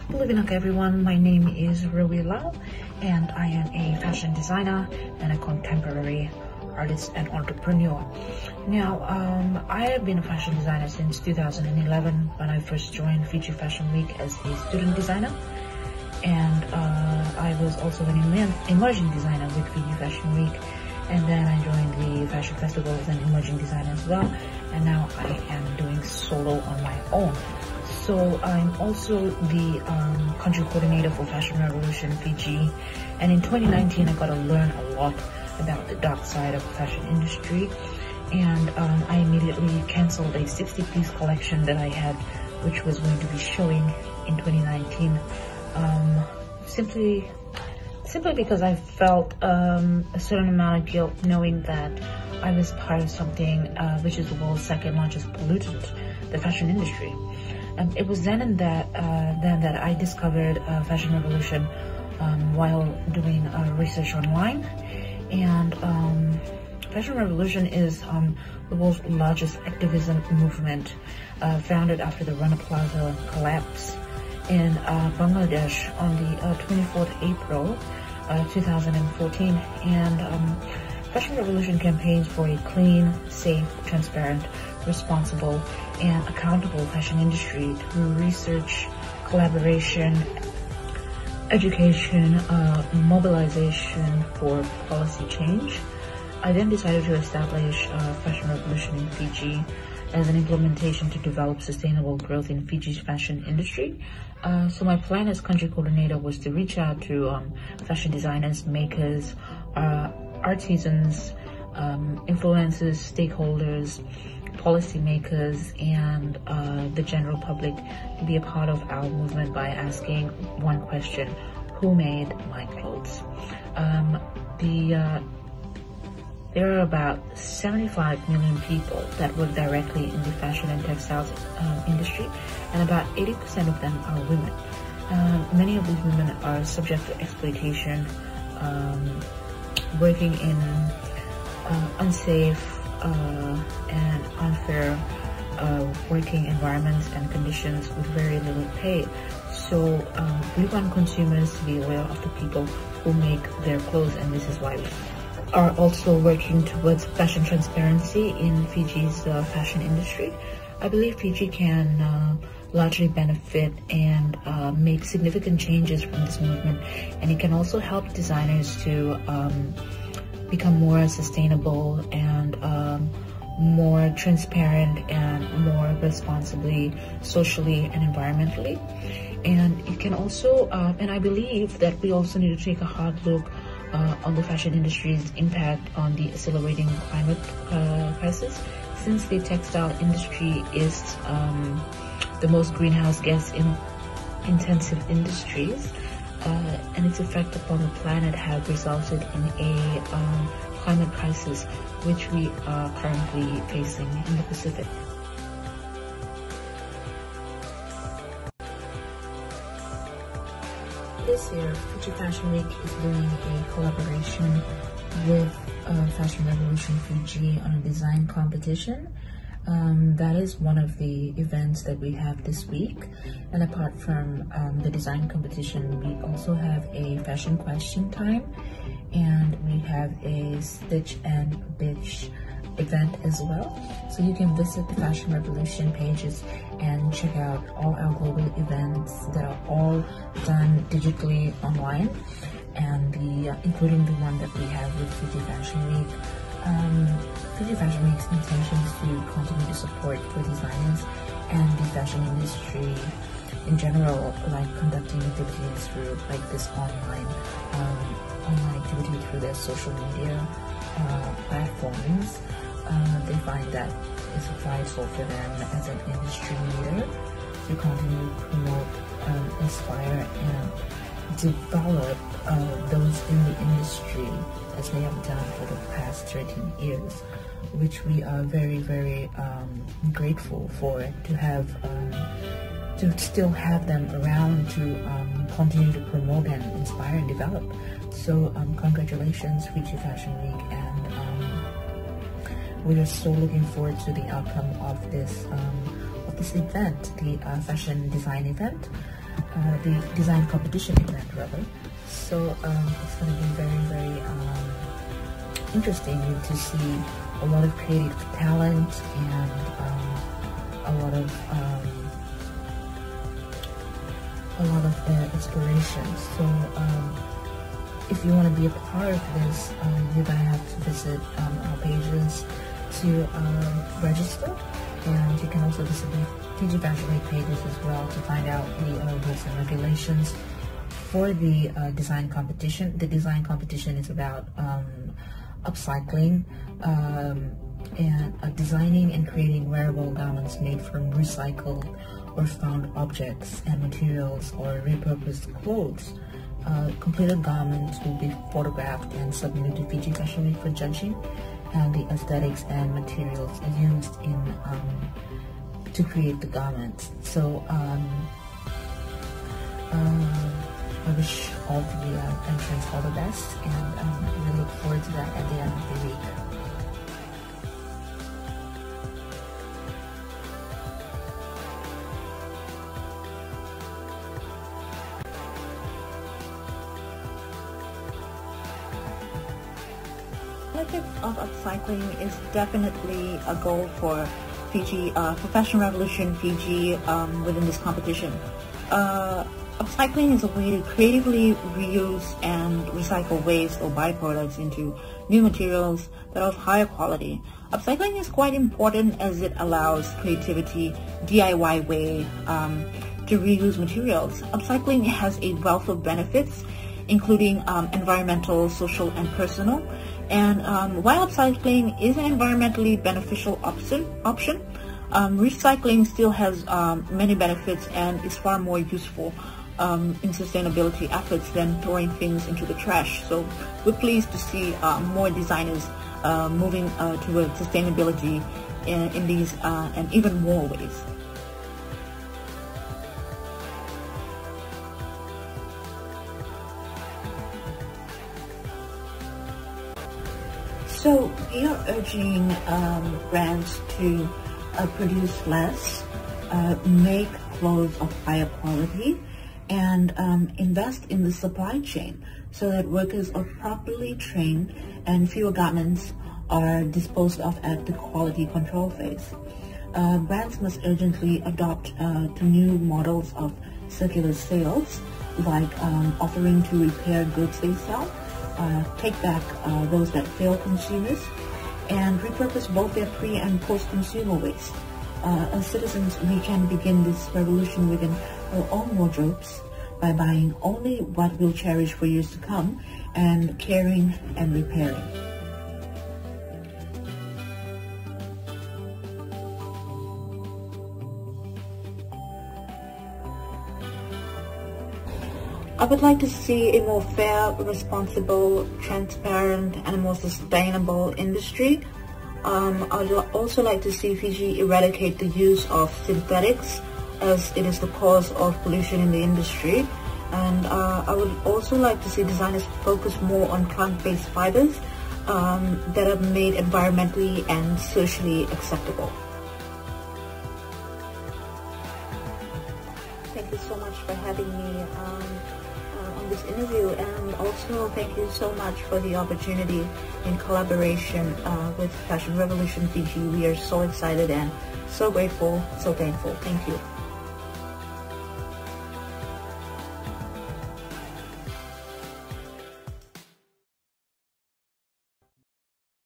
Good evening, everyone. My name is Rowie Lal, and I am a fashion designer and a contemporary artist and entrepreneur. Now, I have been a fashion designer since 2011 when I first joined Fiji Fashion Week as a student designer, and I was also an emerging designer with Fiji Fashion Week, and then I joined the fashion festival as an emerging designer as well, and now I am doing solo on my own. So I'm also the country coordinator for Fashion Revolution Fiji, and in 2019 I got to learn a lot about the dark side of the fashion industry, and I immediately cancelled a 60-piece collection that I had, which was going to be showing in 2019, simply because I felt a certain amount of guilt knowing that I was part of something which is the world's second largest pollutant, the fashion industry. It was then that I discovered Fashion Revolution while doing research online, and Fashion Revolution is the world's largest activism movement, founded after the Rana Plaza collapse in Bangladesh on the 24th April 2014, and Fashion Revolution campaigns for a clean, safe, transparent, responsible, and accountable fashion industry through research, collaboration, education, mobilization for policy change. I then decided to establish Fashion Revolution in Fiji as an implementation to develop sustainable growth in Fiji's fashion industry. So my plan as country coordinator was to reach out to fashion designers, makers, artisans, influencers, stakeholders, policymakers, and the general public to be a part of our movement by asking one question: who made my clothes? There are about 75 million people that work directly in the fashion and textiles industry, and about 80% of them are women. Many of these women are subject to exploitation, working in unsafe and unfair working environments and conditions with very little pay. So we want consumers to be aware of the people who make their clothes, and this is why we are also working towards fashion transparency in Fiji's fashion industry. I believe Fiji can largely benefit and make significant changes from this movement, and it can also help designers to become more sustainable and more transparent and more responsibly, socially and environmentally. And it can also, and I believe that we also need to take a hard look on the fashion industry's impact on the accelerating climate crisis, since the textile industry is the most greenhouse gas intensive industries, and its effect upon the planet have resulted in a climate crisis which we are currently facing in the Pacific. This year, Fiji Fashion Week is doing a collaboration with Fashion Revolution Fiji on a design competition. That is one of the events that we have this week, and apart from the design competition, we also have a fashion question time, and we have a stitch and bitch event as well. So you can visit the Fashion Revolution pages and check out all our global events that are all done digitally online, and including the one that we have with Fiji Fashion Week. Fiji Fashion Week's intention is to continue to support for designers and the fashion industry in general, like conducting activities through like this online activity through their social media platforms. They find that it's vital for them as an industry leader to continue to promote, inspire, and develop those in the industry as they have done for the past 13 years, which we are very, very grateful for, to have to still have them around to continue to promote and inspire and develop. So congratulations, Fiji Fashion Week, and we are so looking forward to the outcome of this event, the fashion design event. the design competition event rather. So it's going to be very, very interesting to see a lot of creative talent and a lot of inspiration. So if you want to be a part of this, you're going to have to visit our pages to register, and you can also visit the Fiji Fashion Week pages as well to find out the rules and regulations for the design competition. The design competition is about upcycling and designing and creating wearable garments made from recycled or found objects and materials or repurposed clothes. Completed garments will be photographed and submitted to Fiji Fashion Week for judging, and the aesthetics and materials used in to create the garments. So I wish all the entrants all the best, and we look forward to that at the end of the week. The object of upcycling is definitely a goal for Fiji, for Fashion Revolution Fiji within this competition. Upcycling is a way to creatively reuse and recycle waste or byproducts into new materials that are of higher quality. Upcycling is quite important as it allows creativity, DIY way to reuse materials. Upcycling has a wealth of benefits, including environmental, social, and personal. And while upcycling is an environmentally beneficial option, recycling still has many benefits and is far more useful in sustainability efforts than throwing things into the trash. So we're pleased to see more designers moving towards sustainability in these and even more ways. So we are urging brands to produce less, make clothes of higher quality, and invest in the supply chain so that workers are properly trained and fewer garments are disposed of at the quality control phase. Brands must urgently adopt to new models of circular sales, like offering to repair goods they sell, take back those that fail consumers, and repurpose both their pre- and post-consumer waste. As citizens, we can begin this revolution within our own wardrobes by buying only what we'll cherish for years to come and caring and repairing. I would like to see a more fair, responsible, transparent, and a more sustainable industry. I would also like to see Fiji eradicate the use of synthetics, as it is the cause of pollution in the industry. And I would also like to see designers focus more on plant-based fibers that are made environmentally and socially acceptable. Thank you so much for having me on this interview, and also thank you so much for the opportunity in collaboration with Fashion Revolution Fiji. We are so excited and so grateful, so thankful. Thank you.